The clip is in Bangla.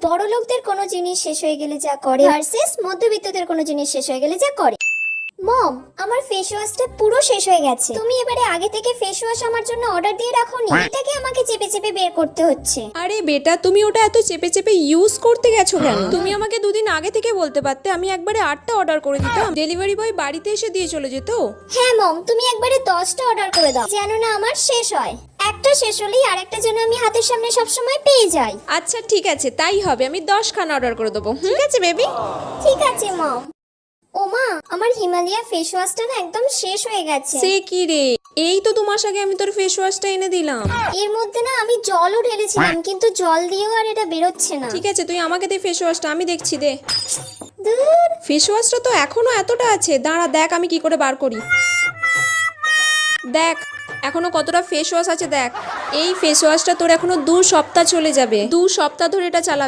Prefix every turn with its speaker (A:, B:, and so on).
A: বড়লোকদের কোনো জিনিস শেষ হয়ে গেলে যা করে ভার্সেস মধ্যবিত্তদের কোনো জিনিস শেষ হয়ে গেলে যা করে। মম, আমার ফেস ওয়াশটা পুরো শেষ হয়ে গেছে। তুমি এবারে আগে থেকে ফেস ওয়াশ আমার জন্য অর্ডার দিয়ে রাখোনি, এটাকে আমাকে চেপে চেপে বের করতে হচ্ছে।
B: আরে বেটা, তুমি ওটা এত চেপে চেপে ইউজ করতে গেছো কেন? তুমি আমাকে দুদিন আগে থেকে বলতে পারতে, আমি একবারে 8টা অর্ডার করে দিতাম, ডেলিভারি বয় বাড়িতে এসে দিয়ে চলে যেত।
A: হ্যাঁ মম, তুমি একবারে 10টা অর্ডার করে দাও যেন না আমার শেষ হয়। একটা শেষ হলেই আরেকটা যেন আমি হাতের সামনে সবসময় পেয়ে যাই।
B: আচ্ছা ঠিক আছে, তাই হবে, আমি 10 খানা অর্ডার করে দেবো। ঠিক আছে বেবি।
A: ঠিক আছে মম। ওমা, আমার হিমালয়া ফেস ওয়াশটা না একদম শেষ হয়ে গেছে।
B: সে কি রে, এই তো 2 মাস আগে আমি তোর ফেস ওয়াশটা এনে দিলাম।
A: এর মধ্যে না আমি জলও ঢেলেছিলাম, কিন্তু জল দিয়েও আর এটা বেরোচ্ছে না।
B: ঠিক আছে, তুই আমাকে দে ফেস ওয়াশটা, আমি দেখছি, দে।
A: দূর।
B: ফেস ওয়াশটা তো এখনো এতটা আছে, দাঁড়া দেখ আমি কি করে বার করি। দেখ এখনো কতটা ফেস ওয়াশ আছে, দেখ। এই ফেস ওয়াশটা তোর এখনো 2 সপ্তাহ চলে যাবে, 2 সপ্তাহ ধরে এটা চালাবে।